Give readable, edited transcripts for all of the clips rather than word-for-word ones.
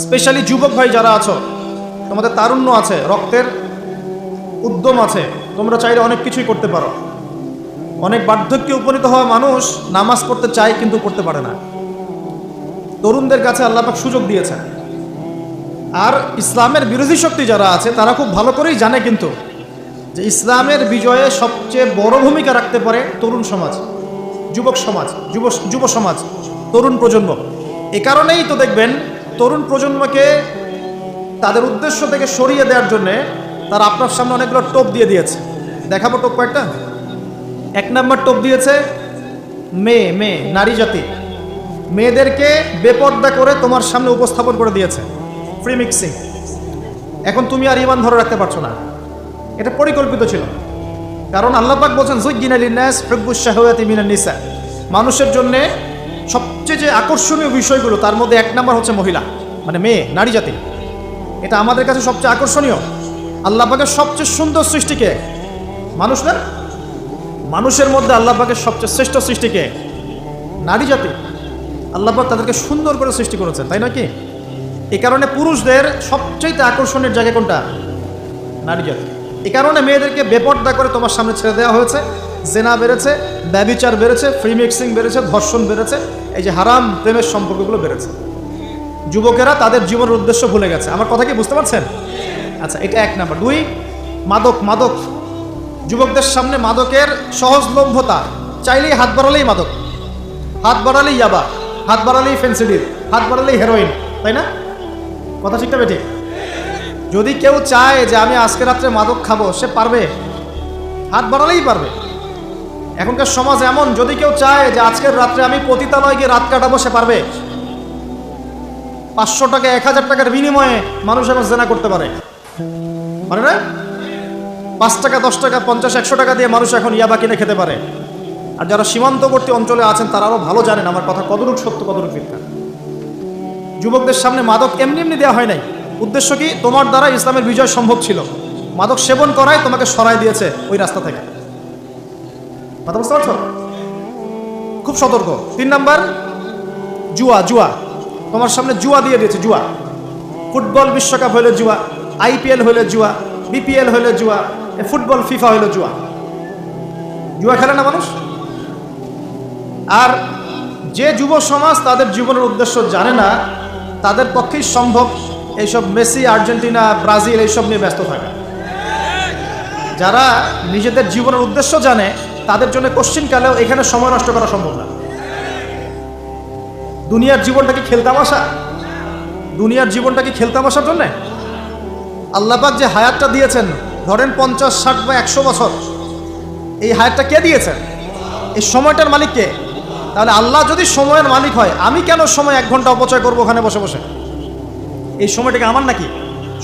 Specially যুবক ভাই যারা আছো, তোমাদের তারুণ্য আছে, রক্তের উদ্যম আছে, তোমরা চাইলে অনেক কিছুই করতে পারো। অনেক বার্ধক্যে উপনীত হওয়া মানুষ নামাজ পড়তে চায় কিন্তু পড়তে পারে না। তরুণদের কাছে আল্লাহ পাক সুযোগ দিয়েছেন। আর ইসলামের বিরোধী শক্তি যারা আছে তারা খুব ভালো করেই জানে কিন্তু যে ইসলামের বিজয়ে সবচেয়ে বড় ভূমিকা রাখতে পারে তরুণ সমাজ, যুবক সমাজ, যুব সমাজ, তরুণ প্রজন্ম। এ কারণেই তো দেখবেন তরুণ প্রজন্মকে তাদের উদ্দেশ্য থেকে সরিয়ে দেওয়ার জন্যে তারা আপনার সামনে অনেকগুলো টোপ দিয়ে দিয়েছে। দেখাবো টোপ কয়েকটা। 1 নম্বর টোপ দিয়েছে মেয়ে নারী জাতি, মেয়েদেরকে বেপর্দা করে তোমার সামনে উপস্থাপন করে দিয়েছে, ফ্রি মিক্সিং। এখন তুমি আর ঈমান ধরে রাখতে পারছো না। এটা পরিকল্পিত ছিল, কারণ আল্লাহ পাক বলছেন যুজ্জিনা লিন-নাস হুব্বুশ শাহাওয়াতি মিনান নিসা। মানুষের জন্য সবচেয়ে যে আকর্ষণীয় বিষয়গুলো তার মধ্যে 1 নম্বর হচ্ছে মহিলা, মানে মেয়ে, নারী জাতি। এটা আমাদের কাছে সবচেয়ে আকর্ষণীয়। আল্লাহ পাকের সবচেয়ে সুন্দর সৃষ্টিকে মানুষ না, মানুষের মধ্যে আল্লাহ পাকের সবচেয়ে শ্রেষ্ঠ সৃষ্টিকে নারী জাতি। আল্লাহ পাক তাদেরকে সুন্দর করে সৃষ্টি করেছেন, তাই না কি? এই কারণে পুরুষদের সবচেয়ে আকর্ষণের জায়গা কোনটা? নারী জাতি। এই কারণে মেয়েদেরকে বেপর্দা করে তোমার সামনে ছেড়ে দেওয়া হয়েছে। জেনা বেড়েছে, ব্যভিচার বেড়েছে, ফ্রি মিক্সিং বেড়েছে, ধর্ষণ বেড়েছে, এই যে হারাম প্রেমের সম্পর্কগুলো বেড়েছে। যুবকেরা তাদের জীবনের উদ্দেশ্য ভুলে গেছে। আমার কথা কি বুঝতে পারছেন? আচ্ছা, এটা 1 নাম্বার। 2, মাদক। যুবকদের সামনে মাদকের সহজলভ্যতা। চাইলেই হাত বাড়ালেই মাদক, হাত বাড়ালেই ইয়াবা, হাত বাড়ালেই ফেন্সিডিল, হাত বাড়ালেই হেরোইন, তাই না? কথা ঠিক না বেঠিক? যদি কেউ চায় যে আমি আজকে রাত্রে মাদক খাবো, সে পারবে, হাত বাড়ালেই পারবে। এখনকার সমাজ এমন, যদি কেউ চায় যে আজকের রাত্রে আমি পতিতালয়ে গিয়ে রাত কাটাবো, সে পারবে। 500 টাকা 1000 টাকার বিনিময়ে মানুষ এখন জেনা করতে পারে, মানে না? 5 টাকা 10 টাকা 50 100 টাকা দিয়ে মানুষ এখন ইয়াবা কিনে খেতে পারে। আর যারা সীমান্তবর্তী অঞ্চলে আছেন তারা আরও ভালো জানেন আমার কথা কতটুকু সত্য কতটুকু মিথ্যা। যুবকদের সামনে মাদক এমনি এমনি দেওয়া হয় নাই। উদ্দেশ্য কি? তোমার দ্বারা ইসলামের বিজয় সম্ভব ছিল। মাদক সেবন করায় তোমাকে সরাই দিয়েছে ওই রাস্তা থেকে। কথা বুঝতে পারছো? খুব সতর্ক। 3 নাম্বার, জুয়া। তোমার সামনে জুয়া দিয়ে দিয়েছে। জুয়া, ফুটবল বিশ্বকাপ হইলে জুয়া, IPL হইলে জুয়া, BPL হইলে জুয়া, ফুটবল ফিফা হইলে জুয়া। জুয়া খেলে না মানুষ। আর যে যুব সমাজ তাদের জীবনের উদ্দেশ্য জানে না, তাদের পক্ষেই সম্ভব এইসব মেসি, আর্জেন্টিনা, ব্রাজিল এইসব নিয়ে ব্যস্ত থাকা। যারা নিজেদের জীবনের উদ্দেশ্য জানে তাদের জন্য কোশ্চিনকালেও এখানে সময় নষ্ট করা সম্ভব না। দুনিয়ার জীবনটা কি খেলতামাশা? দুনিয়ার জীবনটা কি খেলতামাশার জন্য? আল্লাহ পাক যে হায়াতটা দিয়েছেন, ধরেন 50, 60 বা 100 বছর, এই হায়াতটা কে দিয়েছেন? এই সময়টার মালিক কে? তাহলে আল্লাহ যদি সময়ের মালিক হয়, আমি কেন সময় 1 ঘন্টা অপচয় করবো ওখানে বসে বসে? এই সময়টাকে আমার নাকি?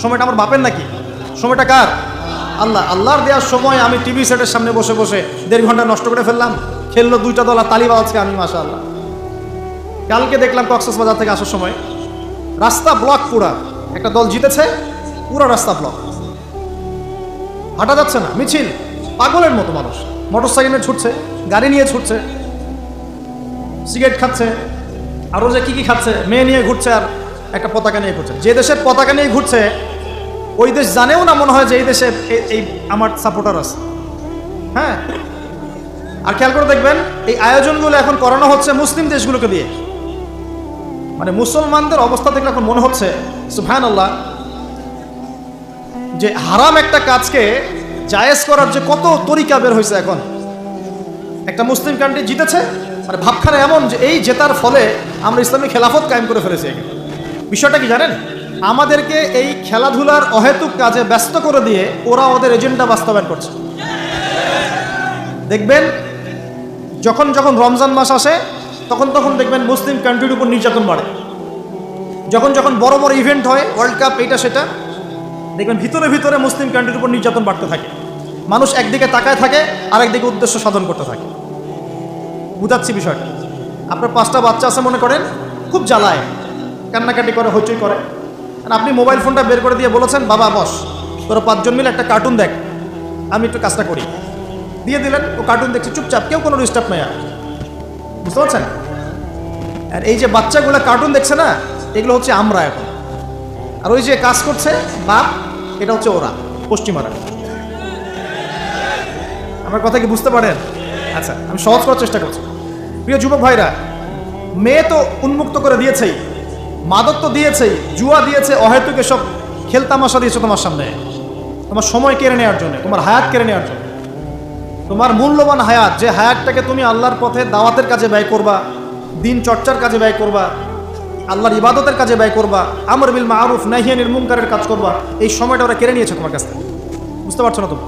সময়টা আমার বাপের নাকি? সময়টা কার? আল্লাহর দেওয়ার সময় আমি টিভি সেটের সামনে বসে বসে 1.5 ঘন্টা নষ্ট করে ফেললাম। খেললো 2টা দল আর তালি বাজাচ্ছে আমি, মাশাআল্লাহ। কালকে দেখলাম কক্সবাজার থেকে আসার সময় রাস্তা ব্লক, পুরা একটা দল জিতেছে, পুরো রাস্তা ব্লক, হাঁটা যাচ্ছে না, মিছিল, পাগলের মতো মানুষ মোটরসাইকেল নিয়ে ছুটছে, গাড়ি নিয়ে ছুটছে, সিগারেট খাচ্ছে, আরও যে কি খাচ্ছে, মেয়ে নিয়ে ঘুরছে, আর একটা পতাকা নিয়ে ঘুরছে। যে দেশের পতাকা নিয়ে ঘুরছে ওই দেশ জানেও না মনে হয় যে এই দেশে এই আমার সাপোর্টার আছে। হ্যাঁ, আর খেয়াল করে দেখবেন এই আয়োজনগুলো এখন করানো হচ্ছে মুসলিম দেশগুলোকে দিয়ে। মানে মুসলমানদের অবস্থা দেখলে এখন মনে হচ্ছে সুবহানাল্লাহ, যে হারাম একটা কাজকে জায়েজ করার যে কত তরিকা বের হয়েছে। এখন একটা মুসলিম কান্ট্রি জিতেছে, মানে ভাবখানা এমন যে এই জেতার ফলে আমরা ইসলামী খেলাফত কায়েম করে ফেলেছি। বিষয়টা কি জানেন? আমাদেরকে এই খেলাধুলার অহেতুক কাজে ব্যস্ত করে দিয়ে ওরা ওদের এজেন্ডা বাস্তবায়ন করছে। দেখবেন যখন যখন রমজান মাস আসে তখন দেখবেন মুসলিম কান্ট্রির উপর নির্যাতন বাড়ে। যখন বড় বড় ইভেন্ট হয়, ওয়ার্ল্ড কাপ, এইটা সেটা, দেখবেন ভিতরে মুসলিম কান্ট্রির উপর নির্যাতন বাড়তে থাকে। মানুষ একদিকে তাকায় থাকে, আরেকদিকে উদ্দেশ্য সাধন করতে থাকে। বুঝাচ্ছি বিষয়টা। আপনার 5টা বাচ্চা আছে মনে করেন, খুব জ্বালায়, কান্নাকাটি করে, হইচই করে। আর আপনি মোবাইল ফোনটা বের করে দিয়ে বলেছেন, বাবা বস, তোরা 5 জন মিলে একটা কার্টুন দেখ, আমি একটু কাজটা করি। দিয়ে দিলেন, ও কার্টুন দেখছে চুপচাপ, কেউ কোনো ডিস্টার্ব নেই। আর বুঝতে পারছেন? আর এই যে বাচ্চাগুলো কার্টুন দেখছে না, এগুলো হচ্ছে আমরা। এখন আর ওই যে কাজ করছে বাপ, এটা হচ্ছে ওরা, পশ্চিমারা। আমার কথা কি বুঝতে পারেন? আচ্ছা, আমি সহজ করার চেষ্টা করছি। প্রিয় যুবক ভাইরা, মেয়ে তো উন্মুক্ত করে দিয়েছেই, মাদক তো দিয়েছেই, জুয়া দিয়েছে, অহেতুক এসব খেলতামাশা দিয়েছে তোমার সামনে, তোমার সময় কেড়ে নেওয়ার জন্য, তোমার হায়াত কেড়ে নেওয়ার জন্য। তোমার মূল্যবান হায়াত, যে হায়াতটাকে তুমি আল্লাহর পথে দাওয়াতের কাজে ব্যয় করবা, দিন চর্চার কাজে ব্যয় করবা, আল্লাহর ইবাদতের কাজে ব্যয় করবা, আমর বিল মারুফ নাহি আনিল মুনকারের কাজ করবা, এই সময়টা ওরা কেড়ে নিয়েছে তোমার কাছ থেকে। বুঝতে পারছো না তুমি?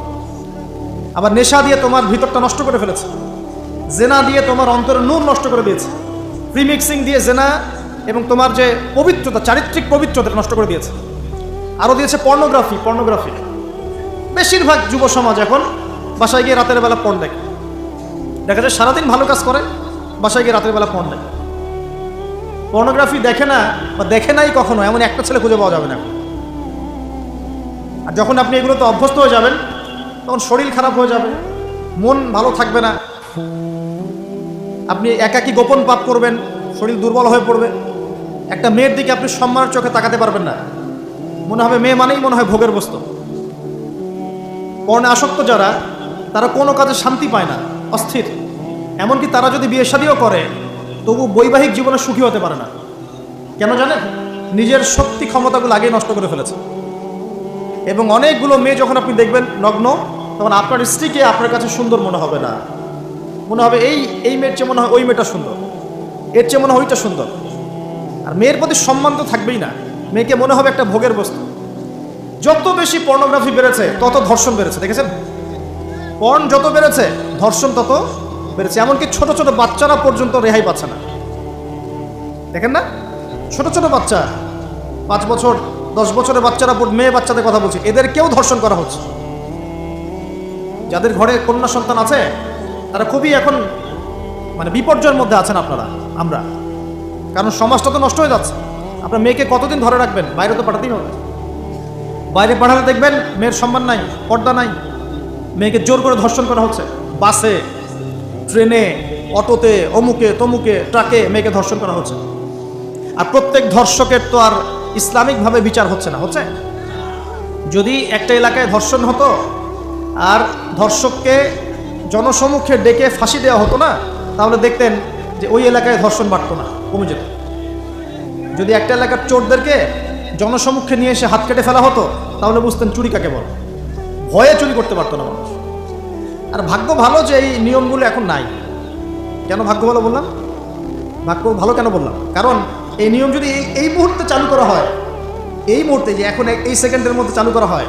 আবার নেশা দিয়ে তোমার ভিতরটা নষ্ট করে ফেলেছে, জেনা দিয়ে তোমার অন্তরের নূর নষ্ট করে দিয়েছে, প্রিমিক্সিং দিয়ে জেনা এবং তোমার যে পবিত্রতা, চারিত্রিক পবিত্রতা নষ্ট করে দিয়েছে। আরও দিয়েছে পর্নোগ্রাফি। বেশিরভাগ যুব সমাজ এখন বাসায় গিয়ে রাতের বেলা পর্ন দেখে। দেখা যায় সারাদিন ভালো কাজ করে, বাসায় গিয়ে রাতের বেলা পর্ন দেখে। পর্নোগ্রাফি দেখে না বা দেখে নাই কখনো, এমন একটা ছেলে খুঁজে পাওয়া যাবে না। আর যখন আপনি এগুলোতে অভ্যস্ত হয়ে যাবেন, তখন শরীর খারাপ হয়ে যাবে, মন ভালো থাকবে না, আপনি একাকী গোপন পাপ করবেন, শরীর দুর্বল হয়ে পড়বে। একটা মেয়ের দিকে আপনি সম্মানের চোখে তাকাতে পারবেন না, মনে হবে মেয়ে মানেই মনে হয় ভোগের বস্তু। পর্ণে আসক্ত যারা, তারা কোনো কাজে শান্তি পায় না, অস্থির। এমনকি তারা যদি বিয়ে শাদীও করে, তবু বৈবাহিক জীবনে সুখী হতে পারে না। কেন জানেন? নিজের শক্তি ক্ষমতাগুলো আগেই নষ্ট করে ফেলেছে। এবং অনেকগুলো মেয়ে যখন আপনি দেখবেন নগ্ন, তখন আপনার স্ত্রীকে আপনার কাছে সুন্দর মনে হবে না, মনে হবে এই মেয়ের চেয়ে মনে হয় ওই মেয়েটা সুন্দর, এর চেয়ে মনে হয় ওইটা সুন্দর। আর মেয়ের প্রতি সম্মান তো থাকবেই না, মেয়েকে মনে হবে একটা ভোগের বস্তু। যত বেশি পর্নোগ্রাফি বেড়েছে, তত ধর্ষণ বেড়েছে। দেখেছেন? পর্ন যত বেড়েছে, ধর্ষণ তত বেড়েছে। এমনকি ছোট ছোট বাচ্চারা পর্যন্ত রেহাই পাচ্ছে না। দেখেন না? ছোট ছোট বাচ্চা, 5 বছর 10 বছরের বাচ্চারা, মেয়ে বাচ্চাদের কথা বলছি, এদেরকেও ধর্ষণ করা হচ্ছে। যাদের ঘরে কন্যা সন্তান আছে, তারা খুবই এখন বিপর্যয়ের মধ্যে আছেন আপনারা, আমরা। কারণ সমাজটা তো নষ্ট হয়ে যাচ্ছে। আপনার মেয়েকে কতদিন ধরে রাখবেন? বাইরে তো পাঠাতেই হবে। বাইরে পাঠালে দেখবেন মেয়ের সম্মান নাই, পর্দা নাই, মেয়েকে জোর করে ধর্ষণ করা হচ্ছে। বাসে, ট্রেনে, অটোতে, অমুকে তমুকে, ট্রাকে মেয়েকে ধর্ষণ করা হচ্ছে। আর প্রত্যেক ধর্ষকের তো আর ইসলামিকভাবে বিচার হচ্ছে না, হচ্ছে? যদি একটা এলাকায় ধর্ষণ হতো আর ধর্ষককে জনসমক্ষে ডেকে ফাঁসি দেওয়া হতো না, তাহলে দেখতেন যে ওই এলাকায় ধর্ষণ বাড়তো না, কমে যেত। যদি একটা এলাকার চোরদেরকে জনসমক্ষে নিয়ে এসে হাত কেটে ফেলা হতো, তাহলে বুঝতেন চুরি কাকে বলে। ভয়ে চুরি করতে পারতো না মানুষ। আর ভাগ্য ভালো যে এই নিয়মগুলো এখন নাই। কেন ভাগ্য ভালো বললাম? ভাগ্য ভালো কেন বললাম? কারণ এই নিয়ম যদি এই মুহূর্তে চালু করা হয়, এই মুহূর্তে যে এখন এই সেকেন্ডের মধ্যে চালু করা হয়,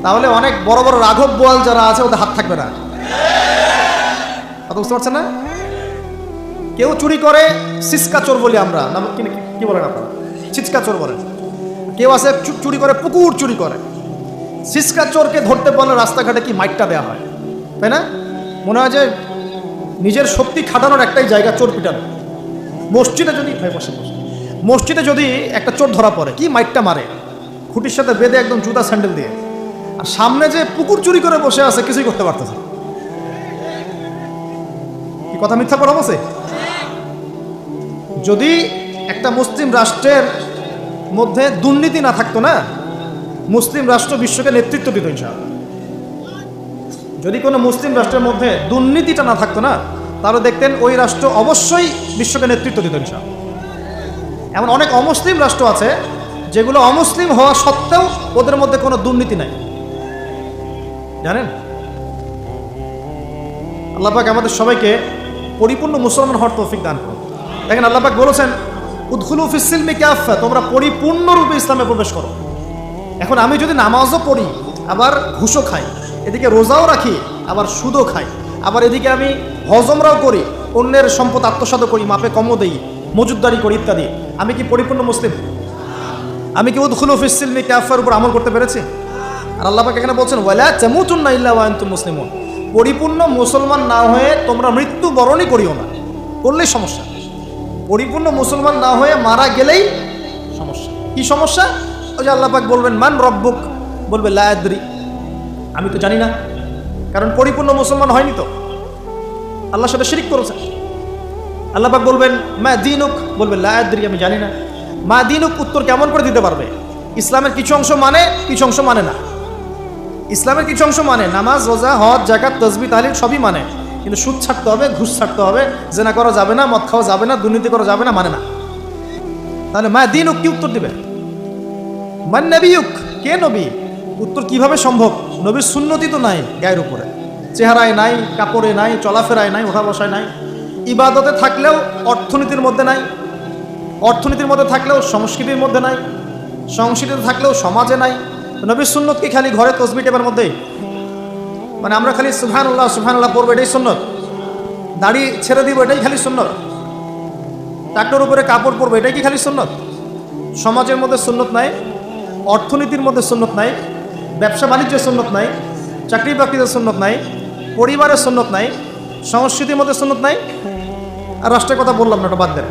তাহলে অনেক বড় বড় রাঘব বোয়াল যারা আছে ওদের হাত থাকবে না। কথা বুঝতে পারছেন না? কেউ চুরি করে সিসকা চোর বলি আমরা, কি বলেন আপনারা? ছিচকা চোর বলেন। কেউ আছে চুরি করে পুকুর চুরি করে। সিসকা চোরকে ধরতে পারলে রাস্তাঘাটে কি মাইটটা দেওয়া হয়, তাই না? মনে হয় যে নিজের শক্তি খাটানোর একটাই জায়গা চোর পিটানো। মসজিদে যদি একটা চোর ধরা পড়ে, কি মাইটটা মারে, খুঁটির সাথে বেঁধে একদম জুতা স্যান্ডেল দিয়ে। আর সামনে যে পুকুর চুরি করে বসে আছে, কিছুই করতে পারতেছে। কি কথা মিথ্যা পড়া বসে? যদি একটা মুসলিম রাষ্ট্রের মধ্যে দুর্নীতি না থাকতো না, মুসলিম রাষ্ট্র বিশ্বকে নেতৃত্ব দিত ইনশাআল্লাহ। যদি কোনো মুসলিম রাষ্ট্রের মধ্যে দুর্নীতিটা না থাকতো না, তাহলে দেখতেন ওই রাষ্ট্র অবশ্যই বিশ্বকে নেতৃত্ব দিত ইনশাআল্লাহ। এমন অনেক অমুসলিম রাষ্ট্র আছে যেগুলো অমুসলিম হওয়া সত্ত্বেও ওদের মধ্যে কোনো দুর্নীতি নাই, জানেন? আল্লাহ পাক আমাদের সবাইকে পরিপূর্ণ মুসলমান হওয়ার তৌফিক দান করুন। দেখেন, আল্লাহ পাক বলেছেন, উদখুলু ফিস সিলমি কাফা, তোমরা পরিপূর্ণরূপে ইসলামে প্রবেশ করো। এখন আমি যদি নামাজও পড়ি, আবার ঘুষও খাই, এদিকে রোজাও রাখি, আবার সুদও খাই, আবার এদিকে আমি হজমরাও করি, অন্যের সম্পদ আত্মসাৎ করি, মাপে কমও দেই, মজুদদারি করি ইত্যাদি, আমি কি পরিপূর্ণ মুসলিম? আমি কি উদখুলু ফিস সিলমি কাফার উপর আমল করতে পেরেছি? আর আল্লাহ পাক এখানে বলছেন, ওয়ালা তামুতুন্না ইল্লা ওয়া আনতুম মুসলিমুন, পরিপূর্ণ মুসলমান না হয়ে তোমরা মৃত্যুবরণই করিও না। করলেই সমস্যা। পরিপূর্ণ মুসলমান না হয়ে মারা গেলেই সমস্যা। কি সমস্যা? ওই যে আল্লাহ পাক বলবেন, মান রব্বুক, বলবে লা আদরি, আমি তো জানি না। কারণ পরিপূর্ণ মুসলমান হয়নি তো, আল্লাহর সাথে শিরিক করেছে। আল্লাহ পাক বলবেন, মা দীনুক, বলবে লা আদরি, আমি জানি না। মা দীনুক উত্তর কেমন করে দিতে পারবে? ইসলামের কিছু অংশ মানে, কিছু অংশ মানে না। ইসলামের কিছু অংশ মানে, নামাজ, রোজা, হজ, যাকাত, তাসবিহ, তাহলিল সবই মানে, কিন্তু সুদ ছাড়তে হবে, ঘুষ ছাড়তে হবে, জেনা করা যাবে না, মদ খাওয়া যাবে না, দুর্নীতি করা যাবে না, মানে না। তাহলে মা দিনুক কি উত্তর দিবে? মান নবিয়ুক, কে নবী? উত্তর কিভাবে সম্ভব? নবীর সুন্নতি তো নাই গায়ের উপরে, চেহারায় নাই, কাপড়ে নাই, চলাফেরায় নাই, ওঠা বসায় নাই, ইবাদতে থাকলেও অর্থনীতির মধ্যে নাই, অর্থনীতির মধ্যে থাকলেও সংস্কৃতির মধ্যে নাই, সংস্কৃতিতে থাকলেও সমাজে নাই। নবীর সুন্নত কি খালি ঘরে তসবিহ টেপার মধ্যেই? মানে আমরা খালি সুবহানাল্লাহ সুবহানাল্লাহ পড়বো এটাই সুন্নত? দাড়ি ছেড়ে দিব এটাই খালি সুন্নত? টাকটার উপরে কাপড় পরবো এটাই কি খালি সুন্নত? সমাজের মধ্যে সুন্নত নাই, অর্থনীতির মধ্যে সুন্নত নাই, ব্যবসা বাণিজ্যের সুন্নত নাই, চাকরি বাকরিতে সুন্নত নাই, পরিবারের সুন্নত নাই, সংস্কৃতির মধ্যে সুন্নত নাই, আর রাষ্ট্রের কথা বললাম না, ওটা বাদ দেন,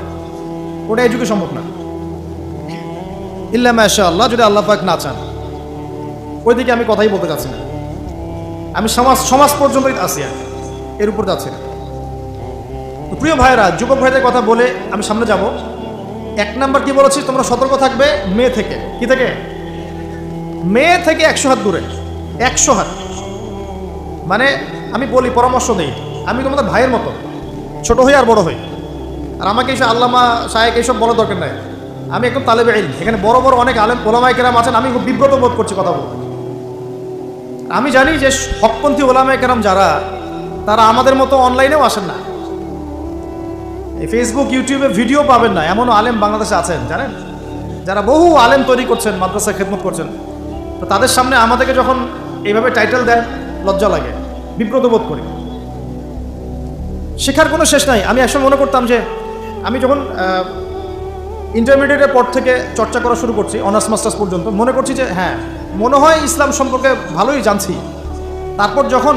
ওটা এই যুগে সম্ভব না। ইল্লা মাশাআল্লাহ, যদি আল্লাহ পাক না চান। ওইদিকে আমি কথাই বলতে চাচ্ছি না, আমি সমাজ পর্যন্তই আছি, এর উপর যাচ্ছি না। তো প্রিয় ভাইরা, যুবক ভাইদের কথা বলে আমি সামনে যাব। 1 নাম্বার কি বলেছি, তোমরা সতর্ক থাকবে মেয়ে থেকে। কি থেকে? মেয়ে থেকে 100 হাত দূরে। 100 হাত মানে আমি বলি, পরামর্শ দেই, আমি তোমাদের ভাইয়ের মতো, ছোট হই আর বড় হই। আর আমাকে এইসব আল্লামা শায়েখ এইসব বলার দরকার নাই, আমি একদম তালেবে ইলম। এখানে বড় বড় অনেক আলেম ওলামায়ে কেরাম আছেন, আমি খুব বিব্রত বোধ করছি কথা বলতে। আমি জানি যে হকপন্থী ওলামায়ে কেরাম যারা, তারা আমাদের মতো অনলাইনেও আসেন না, এই ফেসবুক ইউটিউবে ভিডিও পাবেন না, এমনও আলেম বাংলাদেশে আছেন জানেন, যারা বহু আলেম তৈরি করছেন, মাদ্রাসায় খেদমত করছেন। তো তাদের সামনে আমাদেরকে যখন এইভাবে টাইটেল দেন, লজ্জা লাগে, বিব্রত বোধ করি। শেখার কোনো শেষ নাই। আমি একসময় মনে করতাম যে, আমি যখন ইন্টারমিডিয়েটের পর থেকে চর্চা করা শুরু করছি, অনার্স মাস্টার্স পর্যন্ত, মনে করছি যে হ্যাঁ, মনে হয় ইসলাম সম্পর্কে ভালোই জানছি। তারপর যখন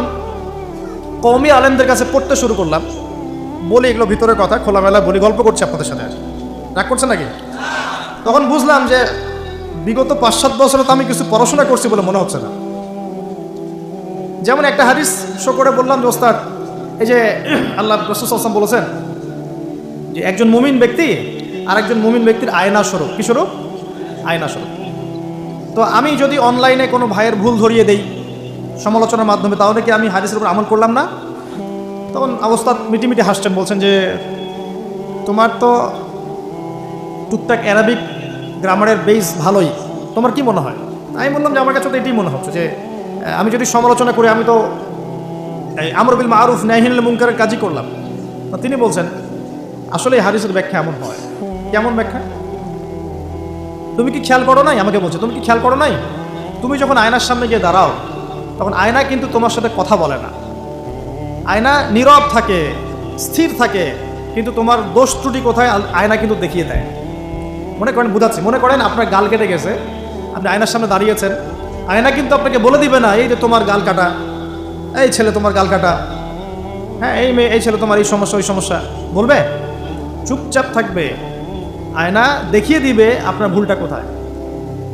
কওমি আলেমদের কাছে পড়তে শুরু করলাম, বলি এগুলো ভিতরের কথা, খোলামেলা বলি, গল্প করছি আপনাদের সাথে, রাগ করছে নাকি? তখন বুঝলাম যে বিগত 5-7 বছরে তো আমি কিছু পড়াশোনা করছি বলে মনে হচ্ছে না। যেমন একটা হাদিস শো করে বললাম যে, ওস্তাদ, এই যে আল্লাহ রাসূল সাল্লাল্লাহু আলাইহি ওয়াসাল্লাম বলেছেন যে একজন মুমিন ব্যক্তি আর একজন মুমিন ব্যক্তির আয়না স্বরূপ। কি স্বরূপ? আয়না স্বরূপ। তো আমি যদি অনলাইনে কোনো ভাইয়ের ভুল ধরিয়ে দেই সমালোচনার মাধ্যমে, তাহলে কি আমি হাদিসের উপর আমল করলাম না? তখন ওস্তাদ মিটিমিটি হাসছেন, বলছেন যে তোমার তো টুকটাক অ্যারাবিক গ্রামারের বেস ভালোই, তোমার কি মনে হয়? আমি বললাম যে আমার কাছে তো এটাই মনে হচ্ছে যে আমি যদি সমালোচনা করি, আমি তো এই আমর বিল মারুফ নাহি আনিল মুনকারের কাজই করলাম। তো তিনি বলছেন, আসলে এই হাদিসের ব্যাখ্যা এমন হয়। কেমন ব্যাখ্যা? তুমি কি খেয়াল করো নাই? আমাকে বলছে, তুমি কি খেয়াল করো নাই, তুমি যখন আয়নার সামনে গিয়ে দাঁড়াও, তখন আয়না কিন্তু তোমার সাথে কথা বলে না, আয়না নীরব থাকে, স্থির থাকে, কিন্তু তোমার দোষ ত্রুটি কোথায় আয়না কিন্তু দেখিয়ে দেয়। মনে করেন, বুঝাচ্ছি, মনে করেন আপনার গাল কেটে গেছে, আপনি আয়নার সামনে দাঁড়িয়েছেন, আয়না কিন্তু আপনাকে বলে দিবে না, এই যে তোমার গাল কাটা, এই ছেলে তোমার গাল কাটা, হ্যাঁ এই মেয়ে, এই ছেলে তোমার এই সমস্যা, ওই সমস্যা বলবে? চুপচাপ থাকবে, আয়না দেখিয়ে দিবে আপনার ভুলটা কোথায়।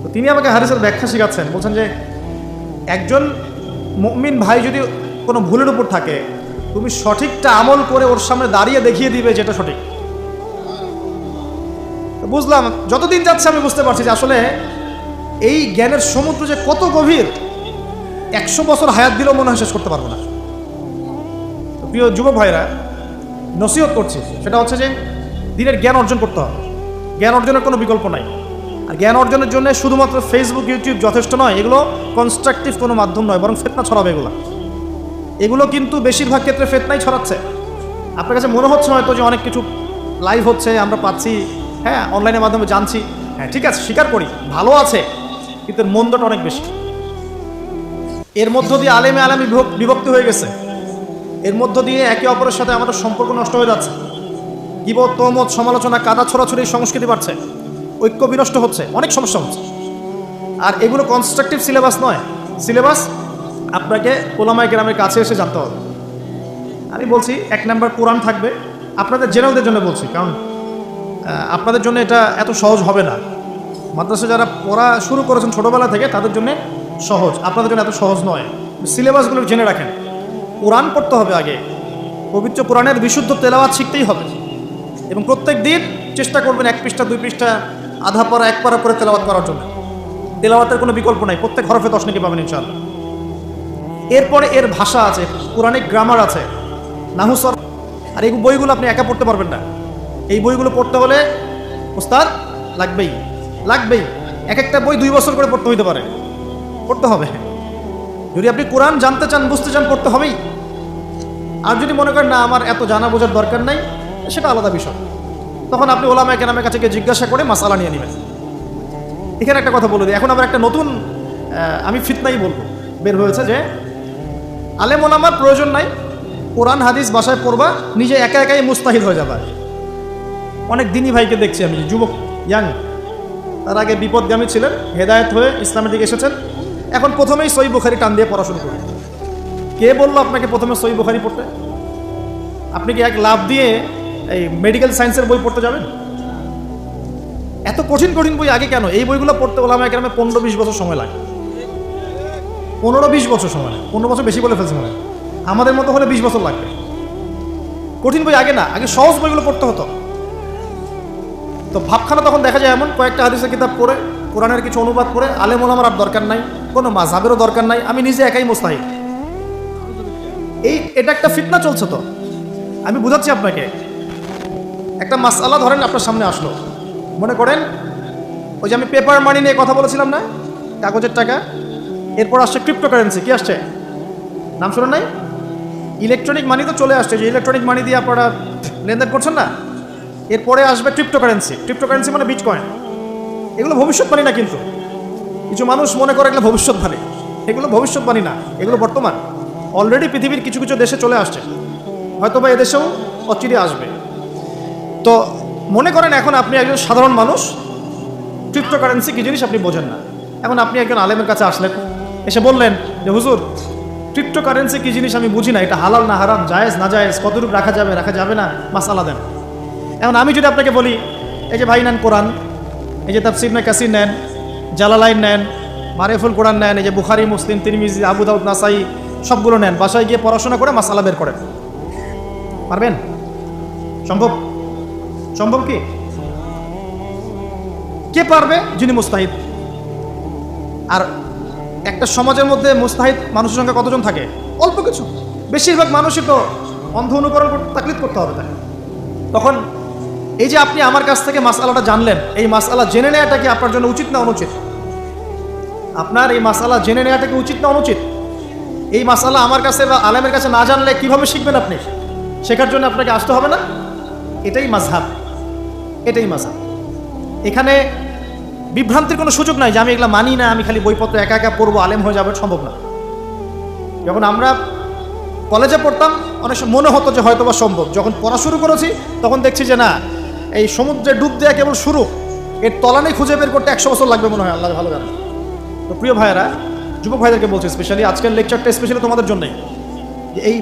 তো তিনি আমাকে হাদিসের ব্যাখ্যা শেখাচ্ছেন, বলছেন যে একজন মুমিন ভাই যদি কোনো ভুলের উপর থাকে, তুমি সঠিকটা আমল করে ওর সামনে দাঁড়িয়ে দেখিয়ে দিবে যেটা সঠিক। বুঝলাম, যতদিন যাচ্ছে আমি বুঝতে পারছি যে আসলে এই জ্ঞানের সমুদ্র যে কত গভীর, 100 বছর হায়াত দিলেও মনে হয় শেষ করতে পারবো না। প্রিয় যুবক ভাইরা, নসিহত করছি, সেটা হচ্ছে যে দিনের জ্ঞান অর্জন করতে হবে। জ্ঞান অর্জনের কোনো বিকল্প নাই। আর জ্ঞান অর্জনের জন্য শুধুমাত্র ফেসবুক ইউটিউব যথেষ্ট নয়, এগুলো কনস্ট্রাকটিভ কোনো মাধ্যম নয়, বরং ফিতনা ছড়াবে এগুলো কিন্তু বেশিরভাগ ক্ষেত্রে ফিতনাই ছড়াচ্ছে। আপনার কাছে মনে হচ্ছে হয়তো যে অনেক কিছু লাইভ হচ্ছে, আমরা পাচ্ছি, হ্যাঁ অনলাইনের মাধ্যমে জানছি, হ্যাঁ ঠিক আছে, স্বীকার করি ভালো আছে, কিন্তু মন্দটা অনেক বেশি। এর মধ্য দিয়ে আলেমে বিভক্তি হয়ে গেছে, এর মধ্য দিয়ে একে অপরের সাথে আমাদের সম্পর্ক নষ্ট হয়ে যাচ্ছে, গীবত, তহমত, সমালোচনা, কাদা ছোড়াছুড়ি সংস্কৃতি বাড়ছে, ঐক্য বিনষ্ট হচ্ছে, অনেক সমস্যা হচ্ছে। আর এগুলো কনস্ট্রাকটিভ সিলেবাস নয়, সিলেবাস আপনাকে ওলামায়ে কেরামের কাছে এসে জানতে হবে। আমি বলছি 1 নাম্বার কোরআন থাকবে, আপনাদের জেনারেলদের জন্য বলছি, কারণ আপনাদের জন্য এটা এত সহজ হবে না। মাদ্রাসা যারা পড়া শুরু করেছেন ছোটোবেলা থেকে, তাদের জন্য সহজ, আপনাদের জন্য এত সহজ নয়। সিলেবাসগুলো জেনে রাখেন। কোরআন পড়তে হবে আগে, পবিত্র কোরআনের বিশুদ্ধ তেলাওয়াত শিখতেই হবে, এবং প্রত্যেক দিন চেষ্টা করবেন 1 পৃষ্ঠা 2 পৃষ্ঠা, আধা পারা 1 পারা করে তেলাওয়াত করার জন্য। তেলাওয়াতের কোনো বিকল্প নাই, প্রত্যেক হরফে 10 নেকি পাবেন ইনশাআল্লাহ। এরপরে এর ভাষা আছে, কোরআনিক গ্রামার আছে, নাহু সরফ। আর এই বইগুলো আপনি একা পড়তে পারবেন না, এই বইগুলো পড়তে হলে উস্তাদ লাগবেই লাগবেই। এক একটা বই 2 বছর করে পড়তে হইতে পারে, পড়তে হবে। যদি আপনি কোরআন জানতে চান, বুঝতে চান, পড়তে হবেই। আর যদি মনে করেন না আমার এত জানা বোঝার দরকার নাই, সেটা আলাদা বিষয়, তখন আপনি ওলামায়ে কেরামের কাছে গিয়ে জিজ্ঞাসা করে মাসালা নিয়ে নেবেন। এখানে একটা কথা বলে দিই, এখন আবার একটা নতুন আমি ফিতনাই বলবো বের হয়েছে যে আলেম ওলামার প্রয়োজন নাই, কোরআন হাদিস বাসায় পড়বা, নিজে একা একাই মুস্তাহিদ হয়ে যাবে। অনেক দিনই ভাইকে দেখছি আমি, যুবক ইয়াং, তার আগে বিপদগামী ছিলেন, হেদায়েত হয়ে ইসলামের দিকে এসেছেন, এখন প্রথমেই সহিহ বুখারী টান দিয়ে পড়াশোনা করেন। কে বললো আপনাকে প্রথমে সহিহ বুখারী পড়তে? আপনি কি এক লাভ দিয়ে এই মেডিকেল সায়েন্সের বই পড়তে যাবেন? এত কঠিন কঠিন বই আগে কেন? এই বইগুলো পড়তে ওলামায়ে কেরামে 15-20 বছর সময় লাগে। 15-20 বছর সময়, 15 বছর বেশি বলে ফেলছে মনে হয়। আমাদের মতো হলে 20 বছর লাগবে। কঠিন বই আগে না, আগে সহজ বইগুলো পড়তে হতো। তো ভাবখানা তখন দেখা যায় এমন, কয়েকটা হাদিসের কিতাব পড়ে, কোরআনের কিছু অনুবাদ করে, আলেম ওলামার আর দরকার নাই, কোনো মাযহাবেরও দরকার নাই, আমি নিজে একাই মুস্তাহিদ। এটা একটা ফিতনা চলছে। তো আমি বুঝাচ্ছি আপনাকে, একটা মাসআলা ধরেন আপনার সামনে আসলো, মনে করেন ওই যে আমি পেপার মানি নিয়ে কথা বলেছিলাম না, কাগজের টাকা, এরপর আসছে ক্রিপ্টোকারেন্সি। কি আসছে? নাম শুনেন নাই? ইলেকট্রনিক মানি তো চলে আসছে, যে ইলেকট্রনিক মানি দিয়ে আপনারা লেনদেন করছেন না, এরপরে আসবে ক্রিপ্টোকারেন্সি। ক্রিপ্টোকারেন্সি মানে বিটকয়েন। এগুলো ভবিষ্যৎবাণী না, কিন্তু কিছু মানুষ মনে করে এগুলো ভবিষ্যৎবাণী। এগুলো ভবিষ্যৎবাণী না, এগুলো বর্তমান। অলরেডি পৃথিবীর কিছু কিছু দেশে চলে আসছে, হয়তো বা এদেশেও অচিরে আসবে। তো মনে করেন এখন আপনি একজন সাধারণ মানুষ, ক্রিপ্টোকারেন্সি কী জিনিস আপনি বোঝেন না। এখন আপনি একজন আলেমের কাছে আসলেন, এসে বললেন যে হুজুর, ক্রিপ্টোকারেন্সি কী জিনিস আমি বুঝি না, এটা হালাল না হারাম, জায়েজ না জায়েজ, কতটুকু রাখা যাবে রাখা যাবে না, মাসালা দেন। এখন আমি যদি আপনাকে বলি, এই যে ভাই নেন কোরআন, এই যে তাফসীর ইবনে কাসির নেন, জালালাইন নেন, মারিফুল কোরআন নেন, এই যে বুখারী, মুসলিম, তিরমিজি, আবু দাউদ, নাসাই, সবগুলো নেন, বাসায় গিয়ে পড়াশোনা করে মাসালা বের করেন। পারবেন? সম্ভব? সম্ভব কি? কে পারবে? যিনি মুস্তাহিদ। আর একটা সমাজের মধ্যে মুস্তাহিদ মানুষের সংখ্যা কতজন থাকে? অল্প কিছু। বেশিরভাগ মানুষই তো অন্ধ অনুকরণ তাকলিদ করতে হবে তাকে। তখন এই যে আপনি আমার কাছ থেকে মাসআলাটা জানলেন, এই মাসআলা জেনে নেওয়াটা কি আপনার জন্য উচিত না অনুচিত? আপনার এই মাসআলা জেনে নেওয়াটা কি উচিত না অনুচিত? এই মাসআলা আমার কাছে বা আলেমের কাছে না জানলে কিভাবে শিখবেন আপনি? শেখার জন্য আপনাকে আসতে হবে না? এটাই মাযহাব, এটাই মাযহাব। এখানে বিভ্রান্তির কোনো সুযোগ নাই যে আমি এগুলো মানি না, আমি খালি বইপত্র একা একা পড়বো, আলেম হয়ে যাবে, সম্ভব না। যখন আমরা কলেজে পড়তাম অনেক সময় মনে হতো যে হয়তো বা সম্ভব, যখন পড়া শুরু করেছি তখন দেখছি যে না, এই সমুদ্রে ডুব দেওয়া কেবল শুরু, এর তলানি খুঁজে বের করতে 100 বছর লাগবে মনে হয়, আল্লাহ ভালো জানে। তো প্রিয় ভাইয়েরা, যুবক ভাইদেরকে বলছি স্পেশালি, আজকের লেকচারটা স্পেশালি তোমাদের জন্যই, যে এই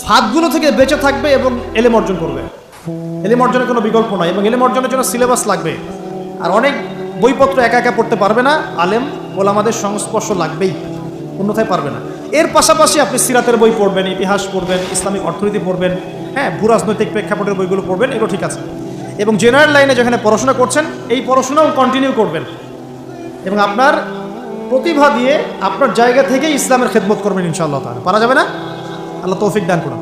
ফাঁদগুলো থেকে বেঁচে থাকবে এবং এলেম অর্জন করবে। এলেম অর্জনের কোনো বিকল্প নয়, এবং এলেম অর্জনের জন্য সিলেবাস লাগবে। আর অনেক বইপত্র একা একা পড়তে পারবে না, আলেম ওলামাদের সংস্পর্শ লাগবেই, অন্যথায় পারবে না। এর পাশাপাশি আপনি সিরাতের বই পড়বেন, ইতিহাস পড়বেন, ইসলামিক অর্থনীতি পড়বেন, হ্যাঁ, ভূরাজনৈতিক প্রেক্ষাপটের বইগুলো পড়বেন, এগুলো ঠিক আছে। এবং জেনারেল লাইনে যেখানে পড়াশোনা করছেন, এই পড়াশোনাও কন্টিনিউ করবেন, এবং আপনার প্রতিভা দিয়ে আপনার জায়গা থেকেই ইসলামের খেদমত করবেন ইনশাআল্লাহ তাআলা। পারা যাবে না? আল্লাহ তৌফিক দান করুন।